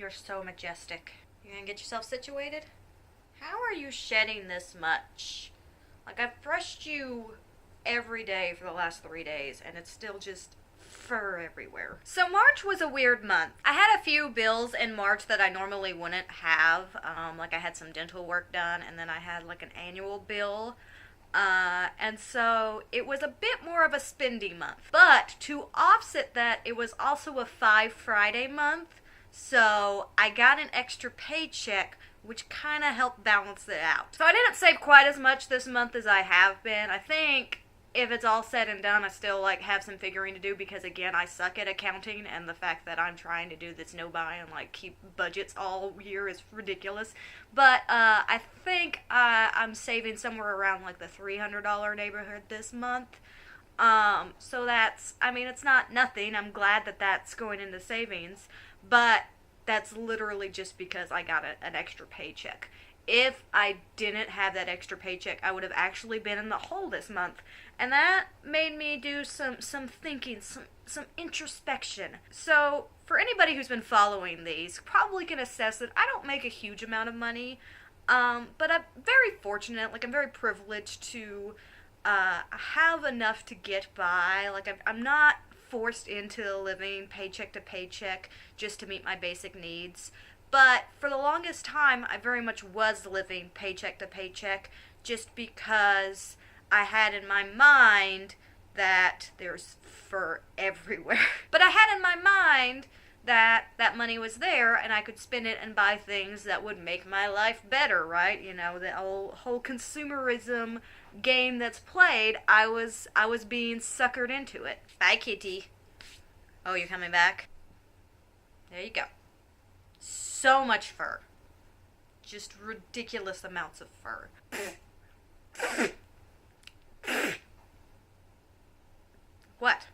You're so majestic. You gonna get yourself situated? How are you shedding this much? Like, I've brushed you every day for the last 3 days, and it's still just fur everywhere. So March was a weird month. I had a few bills in March that I normally wouldn't have. Like I had some dental work done, and then I had like an annual bill. And so it was a bit more of a spendy month. But to offset that, it was also a 5 Friday month. So I got an extra paycheck, which kind of helped balance it out. So I didn't save quite as much this month as I have been. I think if it's all said and done, I still have some figuring to do because, again, I suck at accounting, and the fact that I'm trying to do this no-buy and keep budgets all year is ridiculous. But I think I'm saving somewhere around the $300 neighborhood this month. So that's, it's not nothing. I'm glad that that's going into savings, but that's literally just because I got an extra paycheck. If I didn't have that extra paycheck, I would have actually been in the hole this month. And that made me do some thinking, some introspection. So, for anybody who's been following these, probably can assess that I don't make a huge amount of money. But I'm very fortunate, I'm very privileged to have enough to get by. I'm not forced into living paycheck to paycheck just to meet my basic needs. But for the longest time, I very much was living paycheck to paycheck just because I had in my mind that there's fur everywhere. But I had in my mind that that money was there and I could spend it and buy things that would make my life better, right? The whole consumerism game that's played, I was being suckered into it. Bye, kitty. Oh, you're coming back? There you go. So much fur. Just ridiculous amounts of fur. What?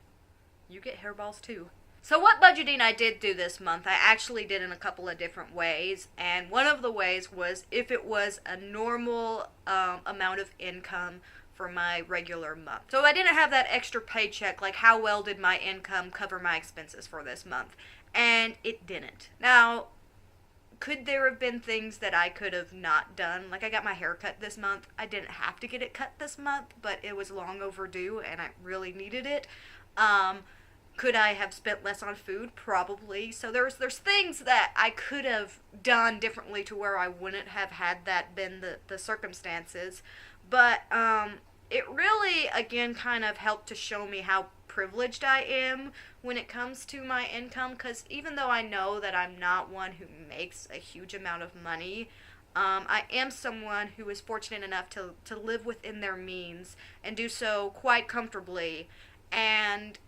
You get hairballs too. So what budgeting I did do this month, I actually did in a couple of different ways. And one of the ways was if it was a normal amount of income for my regular month. So I didn't have that extra paycheck, how well did my income cover my expenses for this month? And it didn't. Now, could there have been things that I could have not done? I got my hair cut this month. I didn't have to get it cut this month, but it was long overdue and I really needed it. Could I have spent less on food? Probably. So there's things that I could have done differently to where I wouldn't have had that been the circumstances. But it really, again, kind of helped to show me how privileged I am when it comes to my income, because even though I know that I'm not one who makes a huge amount of money, I am someone who is fortunate enough to live within their means and do so quite comfortably. And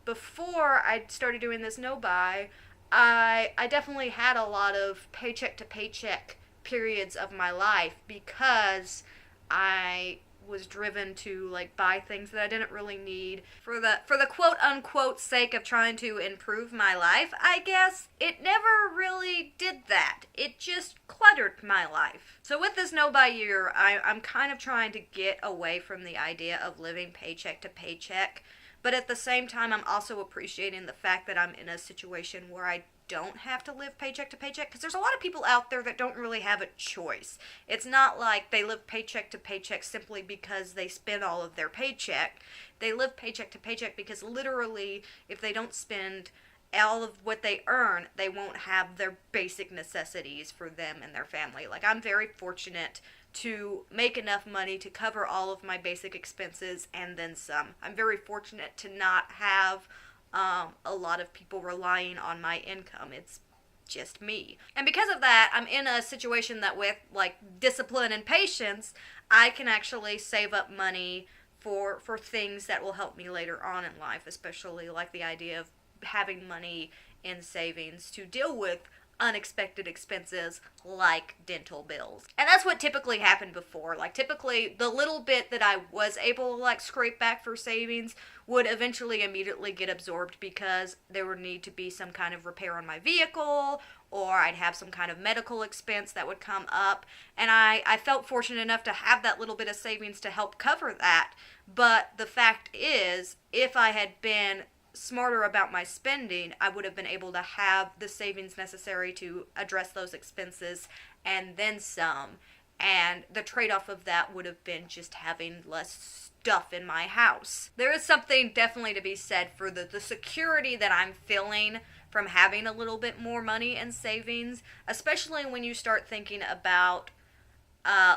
before I started doing this no-buy, I definitely had a lot of paycheck to paycheck periods of my life because I was driven to buy things that I didn't really need for the quote unquote sake of trying to improve my life. I guess it never really did that. It just cluttered my life. So with this no-buy year, I'm kind of trying to get away from the idea of living paycheck to paycheck, but at the same time I'm also appreciating the fact that I'm in a situation where I don't have to live paycheck to paycheck, because there's a lot of people out there that don't really have a choice. It's not like they live paycheck to paycheck simply because they spend all of their paycheck. They live paycheck to paycheck because literally if they don't spend all of what they earn, they won't have their basic necessities for them and their family. I'm very fortunate to make enough money to cover all of my basic expenses and then some. I'm very fortunate to not have a lot of people relying on my income. It's just me. And because of that, I'm in a situation that with discipline and patience, I can actually save up money for things that will help me later on in life, especially the idea of having money in savings to deal with unexpected expenses like dental bills. And that's what typically happened before. Typically the little bit that I was able to scrape back for savings would eventually immediately get absorbed because there would need to be some kind of repair on my vehicle, or I'd have some kind of medical expense that would come up, and I felt fortunate enough to have that little bit of savings to help cover that. But the fact is, if I had been smarter about my spending, I would have been able to have the savings necessary to address those expenses and then some. And the trade-off of that would have been just having less stuff in my house. There is something definitely to be said for the security that I'm feeling from having a little bit more money in savings, especially when you start thinking about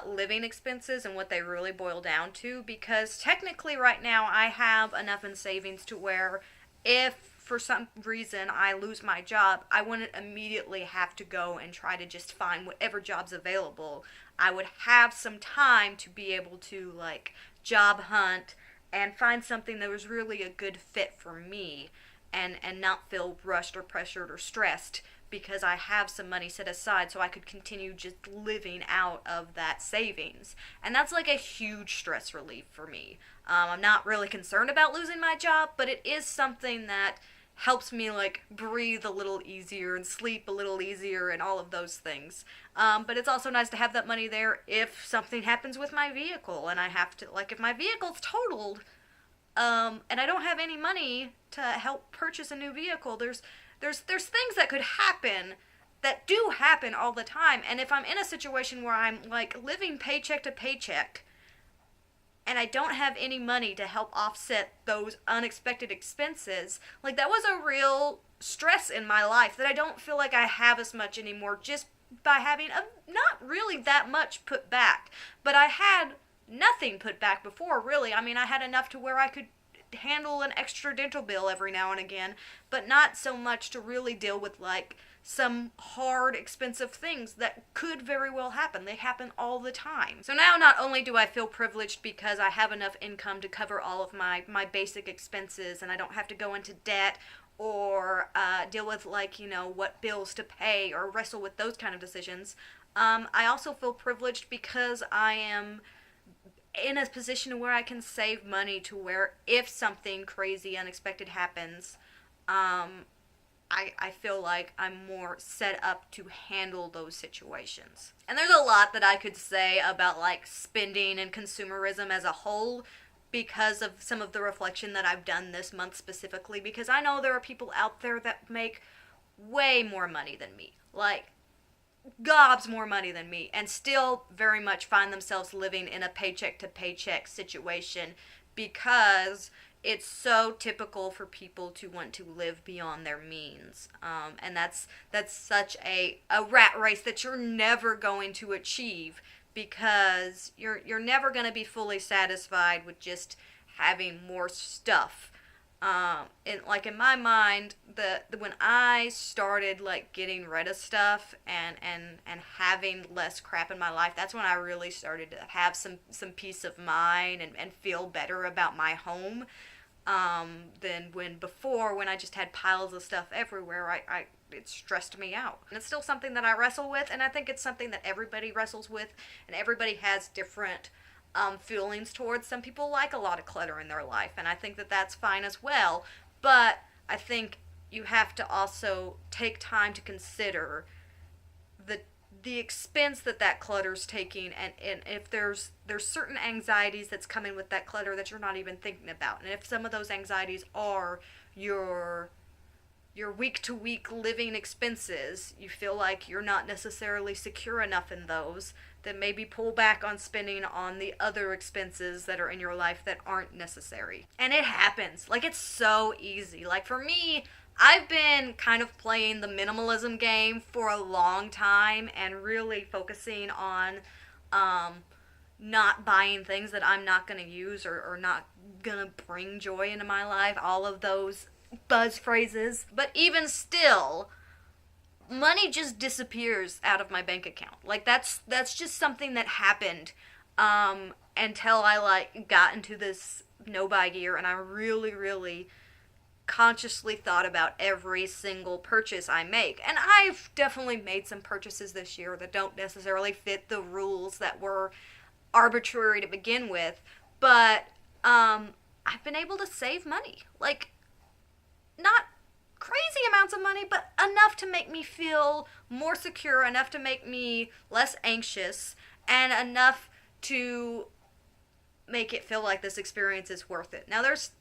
living expenses and what they really boil down to, because technically right now I have enough in savings to where if for some reason I lose my job, I wouldn't immediately have to go and try to just find whatever job's available. I would have some time to be able to like job hunt and find something that was really a good fit for me, and not feel rushed or pressured or stressed because I have some money set aside so I could continue just living out of that savings. And that's like a huge stress relief for me. I'm not really concerned about losing my job, but it is something that helps me like breathe a little easier and sleep a little easier and all of those things. But it's also nice to have that money there if something happens with my vehicle and I have to, like if my vehicle's totaled, and I don't have any money to help purchase a new vehicle, there's things that could happen that do happen all the time. And if I'm in a situation where I'm like living paycheck to paycheck and I don't have any money to help offset those unexpected expenses, like that was a real stress in my life that I don't feel like I have as much anymore, just by having not really that much put back. But I had nothing put back before, really. I mean, I had enough to where I could handle an extra dental bill every now and again, but not so much to really deal with like some hard, expensive things that could very well happen. They happen all the time. So now not only do I feel privileged because I have enough income to cover all of my basic expenses and I don't have to go into debt or deal with like, you know, what bills to pay or wrestle with those kind of decisions. I also feel privileged because I am in a position where I can save money to where if something crazy, unexpected happens, I feel like I'm more set up to handle those situations. And there's a lot that I could say about like spending and consumerism as a whole because of some of the reflection that I've done this month specifically, because I know there are people out there that make way more money than me. Like gobs more money than me and still very much find themselves living in a paycheck to paycheck situation because it's so typical for people to want to live beyond their means. And that's such a rat race that you're never going to achieve because you're never going to be fully satisfied with just having more stuff. In my mind, when I started like getting rid of stuff and having less crap in my life, that's when I really started to have some peace of mind and feel better about my home. Than when I just had piles of stuff everywhere. It stressed me out. And it's still something that I wrestle with, and I think it's something that everybody wrestles with, and everybody has different feelings towards. Some people like a lot of clutter in their life, and I think that that's fine as well. But I think you have to also take time to consider the expense that clutter's taking, and if there's certain anxieties that's coming with that clutter that you're not even thinking about. And if some of those anxieties are your week-to-week living expenses, you feel like you're not necessarily secure enough in those, then maybe pull back on spending on the other expenses that are in your life that aren't necessary. And it happens. Like, it's so easy. Like, for me, I've been kind of playing the minimalism game for a long time and really focusing on not buying things that I'm not going to use or not going to bring joy into my life. All of those buzz phrases. But even still, money just disappears out of my bank account. Like, that's just something that happened until I like got into this no-buy gear and I really, really consciously thought about every single purchase I make. And I've definitely made some purchases this year that don't necessarily fit the rules that were arbitrary to begin with, but I've been able to save money. Like, not crazy amounts of money, but enough to make me feel more secure, enough to make me less anxious, and enough to make it feel like this experience is worth it. Now, there's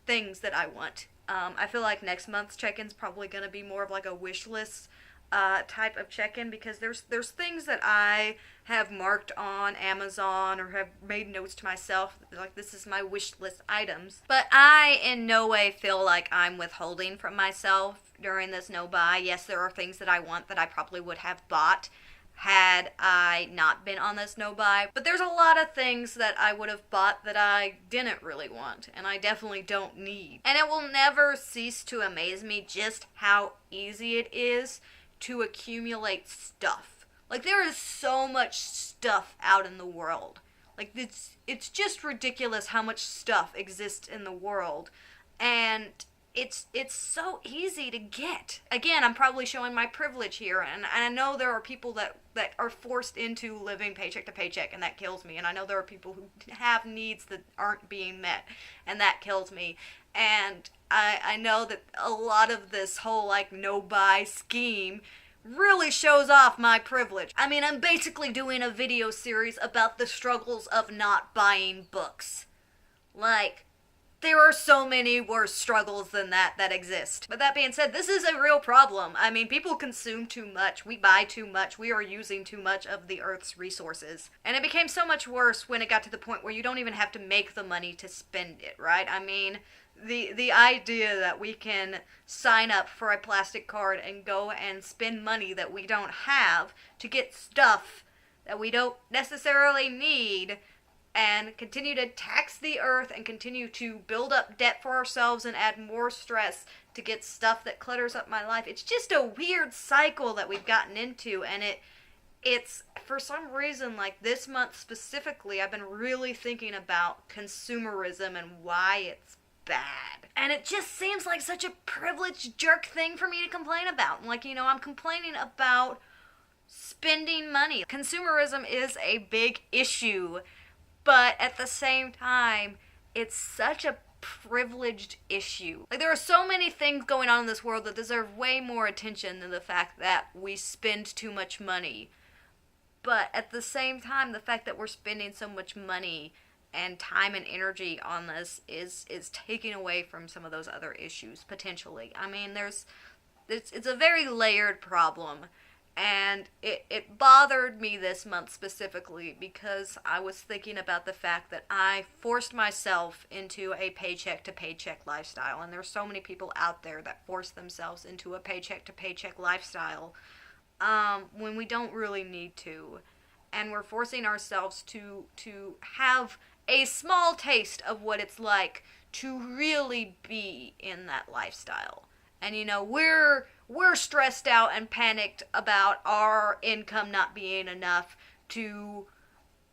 things that I want I feel like next month's check-in's probably going to be more of like a wish list type of check-in, because there's things that I have marked on Amazon or have made notes to myself, like this is my wish list items. But I in no way feel like I'm withholding from myself during this no buy. Yes, there are things that I want that I probably would have bought had I not been on this no buy. But there's a lot of things that I would have bought that I didn't really want, and I definitely don't need. And it will never cease to amaze me just how easy it is to accumulate stuff. Like, there is so much stuff out in the world. Like, it's just ridiculous how much stuff exists in the world. And it's so easy to get. Again, I'm probably showing my privilege here, and I know there are people that are forced into living paycheck to paycheck, and that kills me. And I know there are people who have needs that aren't being met, and that kills me. And I know that a lot of this whole, like, no-buy scheme really shows off my privilege. I mean, I'm basically doing a video series about the struggles of not buying books. Like, there are so many worse struggles than that exist. But that being said, this is a real problem. I mean, people consume too much. We buy too much. We are using too much of the Earth's resources. And it became so much worse when it got to the point where you don't even have to make the money to spend it, right? I mean, the idea that we can sign up for a plastic card and go and spend money that we don't have to get stuff that we don't necessarily need, and continue to tax the earth and continue to build up debt for ourselves and add more stress to get stuff that clutters up my life. It's just a weird cycle that we've gotten into, and it's for some reason, like this month specifically, I've been really thinking about consumerism and why it's bad. And it just seems like such a privileged jerk thing for me to complain about. Like, I'm complaining about spending money. Consumerism is a big issue, but at the same time, it's such a privileged issue. Like, there are so many things going on in this world that deserve way more attention than the fact that we spend too much money. But at the same time, the fact that we're spending so much money and time and energy on this is taking away from some of those other issues, potentially. I mean, it's a very layered problem. And it bothered me this month specifically because I was thinking about the fact that I forced myself into a paycheck-to-paycheck lifestyle. And there's so many people out there that force themselves into a paycheck-to-paycheck lifestyle when we don't really need to. And we're forcing ourselves to have a small taste of what it's like to really be in that lifestyle. And, we're stressed out and panicked about our income not being enough to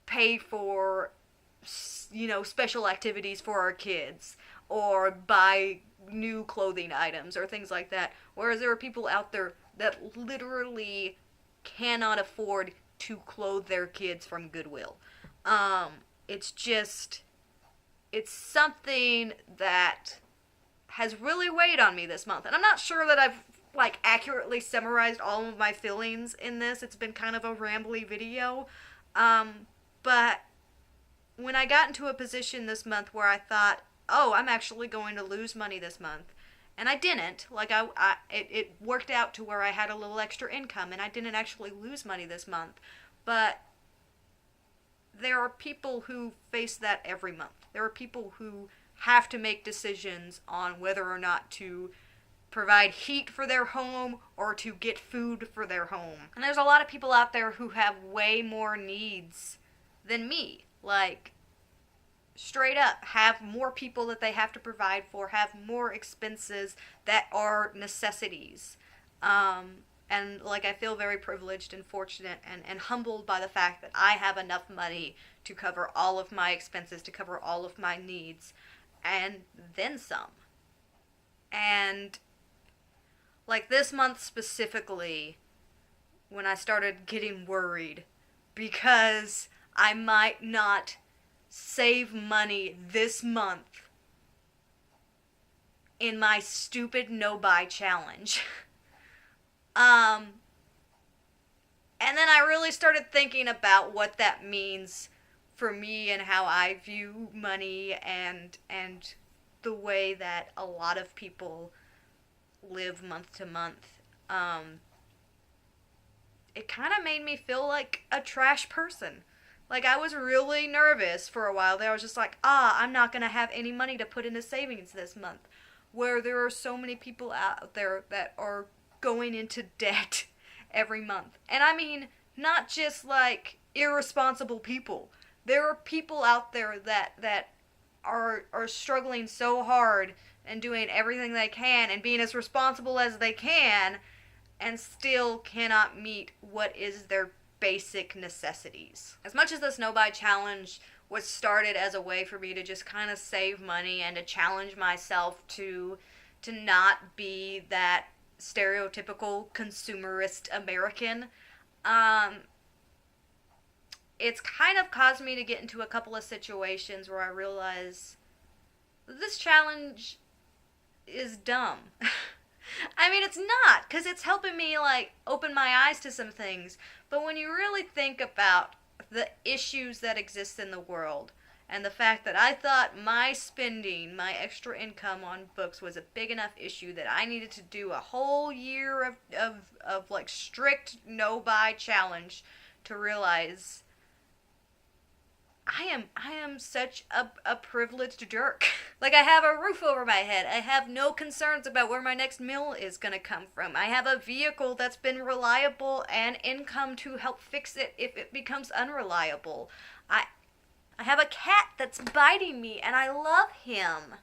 pay for, special activities for our kids or buy new clothing items or things like that. Whereas there are people out there that literally cannot afford to clothe their kids from Goodwill. It's something that has really weighed on me this month. And I'm not sure that I've, accurately summarized all of my feelings in this. It's been kind of a rambly video. But when I got into a position this month where I thought, oh, I'm actually going to lose money this month. And I didn't. It worked out to where I had a little extra income and I didn't actually lose money this month. But there are people who face that every month. There are people who have to make decisions on whether or not to provide heat for their home or to get food for their home. And there's a lot of people out there who have way more needs than me. Straight up, have more people that they have to provide for, have more expenses that are necessities. And I feel very privileged and fortunate and humbled by the fact that I have enough money to cover all of my expenses, to cover all of my needs, and then some. And this month specifically, when I started getting worried because I might not save money this month in my stupid no-buy challenge. And then I really started thinking about what that means for me and how I view money and the way that a lot of people live month to month, it kind of made me feel like a trash person. Like, I was really nervous for a while there. I was just like, I'm not going to have any money to put into savings this month. Where there are so many people out there that are going into debt every month. And I mean, not just like irresponsible people. There are people out there that are struggling so hard and doing everything they can and being as responsible as they can and still cannot meet what is their basic necessities. As much as the Snow Buy Challenge was started as a way for me to just kind of save money and to challenge myself to not be that stereotypical consumerist American, it's kind of caused me to get into a couple of situations where I realize this challenge is dumb. I mean, it's not, because it's helping me, like, open my eyes to some things. But when you really think about the issues that exist in the world, and the fact that I thought my spending, my extra income on books was a big enough issue that I needed to do a whole year of like, strict no-buy challenge to realize I am such a privileged jerk. Like, I have a roof over my head. I have no concerns about where my next meal is gonna come from. I have a vehicle that's been reliable and income to help fix it if it becomes unreliable. I have a cat that's biting me and I love him.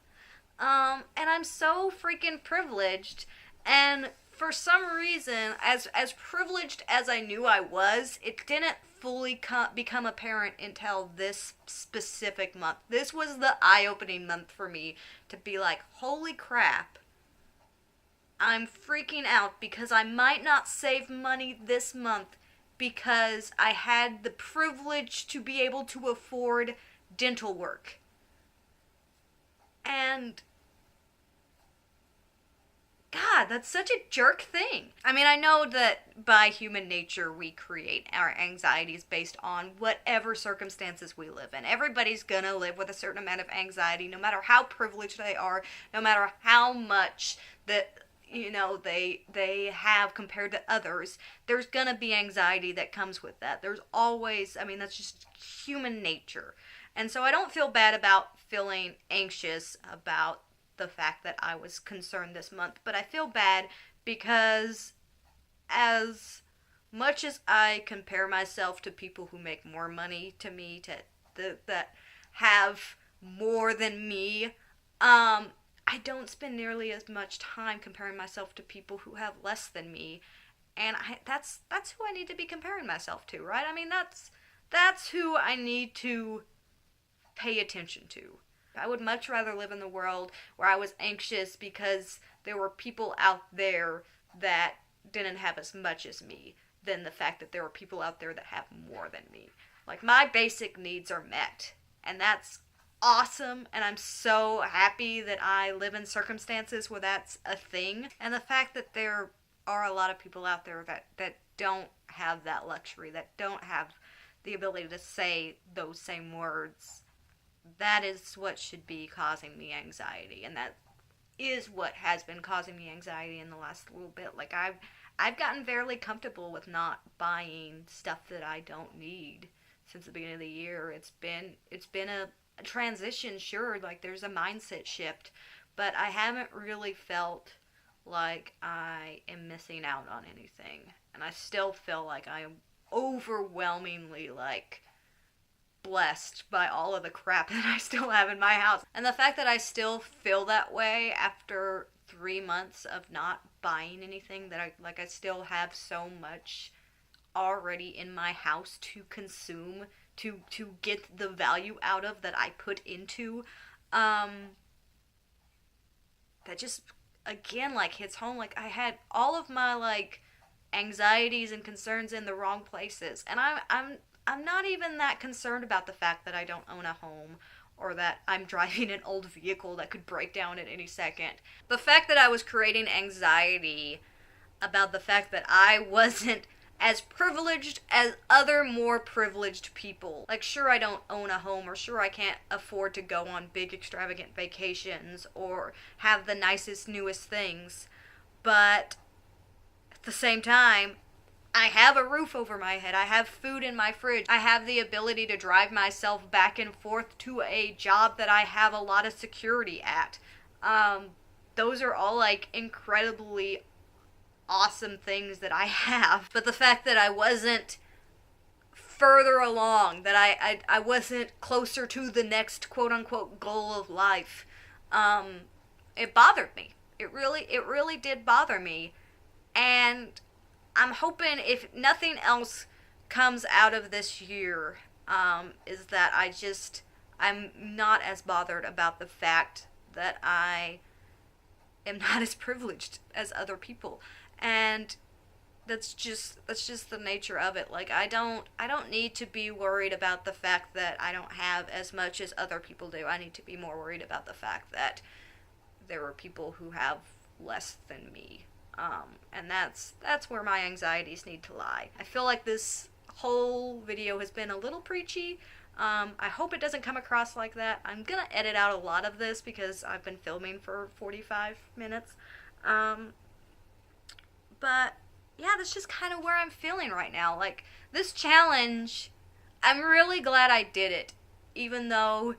And I'm so freaking privileged. And for some reason, as privileged as I knew I was, it didn't fully become apparent until this specific month. This was the eye-opening month for me to be like, holy crap, I'm freaking out because I might not save money this month because I had the privilege to be able to afford dental work. And God, that's such a jerk thing. I mean, I know that by human nature we create our anxieties based on whatever circumstances we live in. Everybody's gonna live with a certain amount of anxiety, no matter how privileged they are, no matter how much that, you know, they have compared to others. There's gonna be anxiety that comes with that. There's always, I mean, that's just human nature. And so I don't feel bad about feeling anxious about the fact that I was concerned this month, but I feel bad because as much as I compare myself to people who make more money to me, that have more than me, I don't spend nearly as much time comparing myself to people who have less than me, and that's who I need to be comparing myself to, right? I mean, that's who I need to pay attention to. I would much rather live in the world where I was anxious because there were people out there that didn't have as much as me than the fact that there were people out there that have more than me. Like, my basic needs are met, and that's awesome, and I'm so happy that I live in circumstances where that's a thing. And the fact that there are a lot of people out there that don't have that luxury, that don't have the ability to say those same words, that is what should be causing me anxiety, and that is what has been causing me anxiety in the last little bit. Like, I've gotten fairly comfortable with not buying stuff that I don't need since the beginning of the year. It's been a transition, sure, like there's a mindset shift, but I haven't really felt like I am missing out on anything, and I still feel like I am overwhelmingly, like, blessed by all of the crap that I still have in my house. And the fact that I still feel that way after 3 months of not buying anything, that I still have so much already in my house to consume, to get the value out of that I put into, that just, again, like, hits home. Like, I had all of my, like, anxieties and concerns in the wrong places, and I'm not even that concerned about the fact that I don't own a home or that I'm driving an old vehicle that could break down at any second. The fact that I was creating anxiety about the fact that I wasn't as privileged as other more privileged people. Like, sure, I don't own a home, or sure, I can't afford to go on big extravagant vacations or have the nicest, newest things, but at the same time, I have a roof over my head. I have food in my fridge. I have the ability to drive myself back and forth to a job that I have a lot of security at. Those are all like incredibly awesome things that I have. But the fact that I wasn't further along, that I wasn't closer to the next quote unquote goal of life, it bothered me. It really did bother me. And I'm hoping, if nothing else comes out of this year, is that I'm not as bothered about the fact that I am not as privileged as other people. And that's just the nature of it. Like, I don't need to be worried about the fact that I don't have as much as other people do. I need to be more worried about the fact that there are people who have less than me. And that's where my anxieties need to lie. I feel like this whole video has been a little preachy. I hope it doesn't come across like that. I'm gonna edit out a lot of this because I've been filming for 45 minutes. But yeah, that's just kind of where I'm feeling right now. Like, this challenge, I'm really glad I did it, even though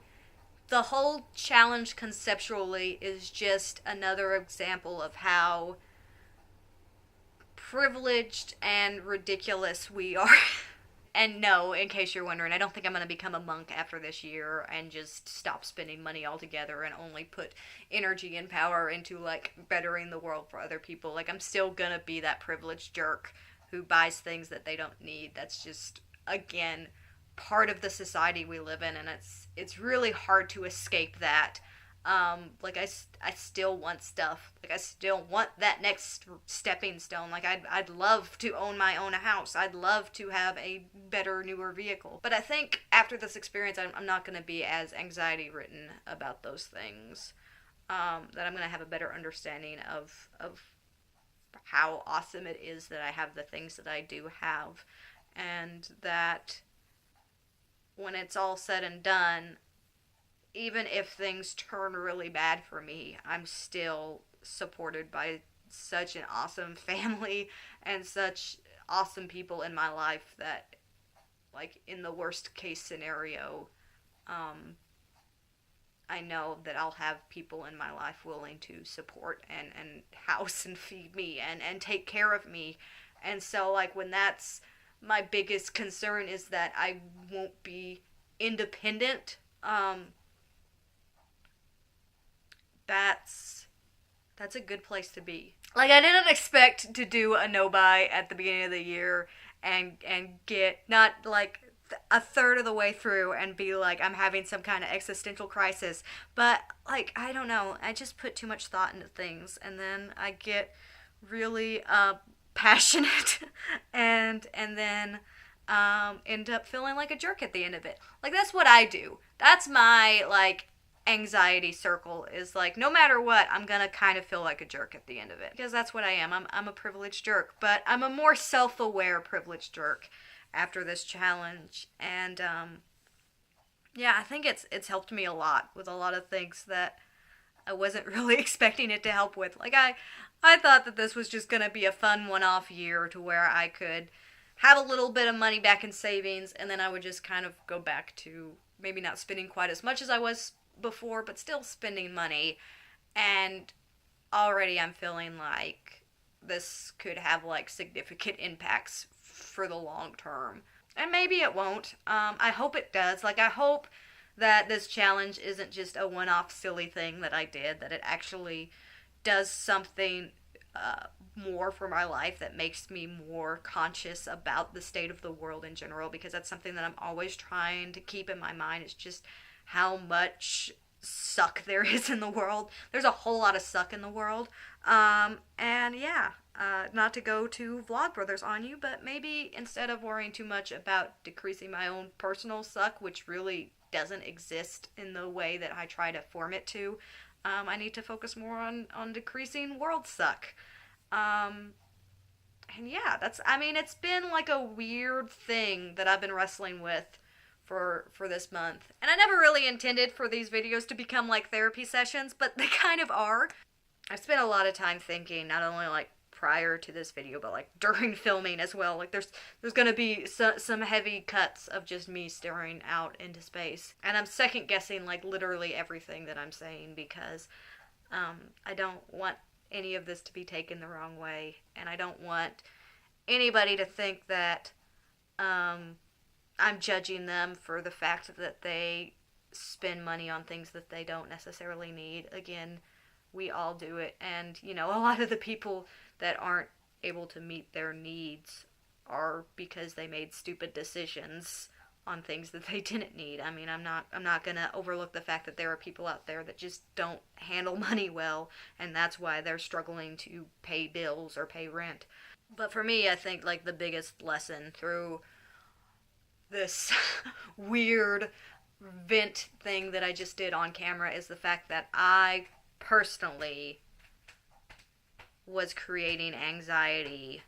the whole challenge conceptually is just another example of how privileged and ridiculous we are. And no, in case you're wondering, I don't think I'm going to become a monk after this year and just stop spending money altogether and only put energy and power into, like, bettering the world for other people. Like, I'm still going to be that privileged jerk who buys things that they don't need. That's just, again, part of the society we live in, and it's really hard to escape that. Like, I still want stuff. Like, I still want that next stepping stone. Like, I'd love to own my own house. I'd love to have a better, newer vehicle. But I think after this experience, I'm not going to be as anxiety-ridden about those things. That I'm going to have a better understanding of how awesome it is that I have the things that I do have. And that when it's all said and done, even if things turn really bad for me, I'm still supported by such an awesome family and such awesome people in my life that, like, in the worst case scenario, I know that I'll have people in my life willing to support and house and feed me and take care of me. And so, like, when that's my biggest concern is that I won't be independent, that's a good place to be. Like, I didn't expect to do a no-buy at the beginning of the year and get not like a third of the way through and be like, I'm having some kind of existential crisis. But, like, I don't know, I just put too much thought into things, and then I get really passionate and then end up feeling like a jerk at the end of it. Like, that's what I do. That's my, like, anxiety circle, is like, no matter what, I'm gonna kind of feel like a jerk at the end of it, because that's what I am. I'm a privileged jerk, but I'm a more self-aware privileged jerk after this challenge. And yeah, I think it's helped me a lot with a lot of things that I wasn't really expecting it to help with. Like, I thought that this was just gonna be a fun one-off year to where I could have a little bit of money back in savings, and then I would just kind of go back to maybe not spending quite as much as I was before, but still spending money. And already I'm feeling like this could have, like, significant impacts for the long term. And maybe it won't. I hope it does. Like, I hope that this challenge isn't just a one-off silly thing that I did, that it actually does something more for my life, that makes me more conscious about the state of the world in general, because that's something that I'm always trying to keep in my mind. It's just how much suck there is in the world. There's a whole lot of suck in the world. And yeah, not to go too Vlogbrothers on you, but maybe instead of worrying too much about decreasing my own personal suck, which really doesn't exist in the way that I try to form it to, I need to focus more on decreasing world suck. yeah, I mean, it's been like a weird thing that I've been wrestling with for this month. And I never really intended for these videos to become like therapy sessions, but they kind of are. I've spent a lot of time thinking, not only like prior to this video, but like during filming as well. Like there's gonna be some heavy cuts of just me staring out into space, and I'm second guessing like literally everything that I'm saying, because I don't want any of this to be taken the wrong way, and I don't want anybody to think that I'm judging them for the fact that they spend money on things that they don't necessarily need. Again, we all do it, and a lot of the people that aren't able to meet their needs are because they made stupid decisions on things that they didn't need. I mean, I'm not going to overlook the fact that there are people out there that just don't handle money well, and that's why they're struggling to pay bills or pay rent. But for me, I think like the biggest lesson through this weird vent thing that I just did on camera is the fact that I personally was creating anxiety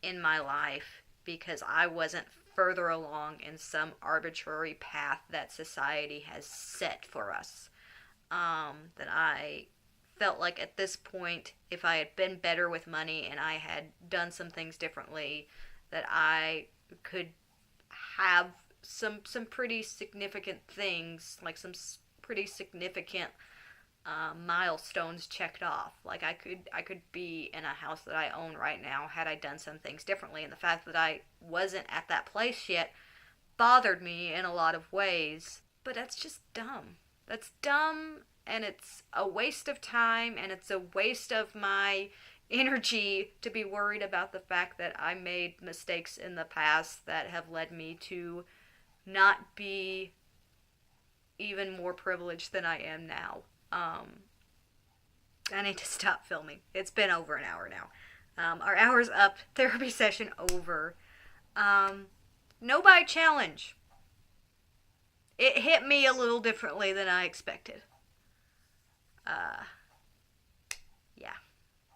in my life because I wasn't further along in some arbitrary path that society has set for us. That I felt like at this point, if I had been better with money and I had done some things differently, that I could have some pretty significant things, like some pretty significant milestones checked off. Like I could be in a house that I own right now had I done some things differently, and the fact that I wasn't at that place yet bothered me in a lot of ways. But that's just dumb. That's dumb, and it's a waste of time, and it's a waste of my energy to be worried about the fact that I made mistakes in the past that have led me to not be even more privileged than I am now. I need to stop filming. It's been over an hour now. Our hour's up. Therapy session over. No buy challenge. It hit me a little differently than I expected.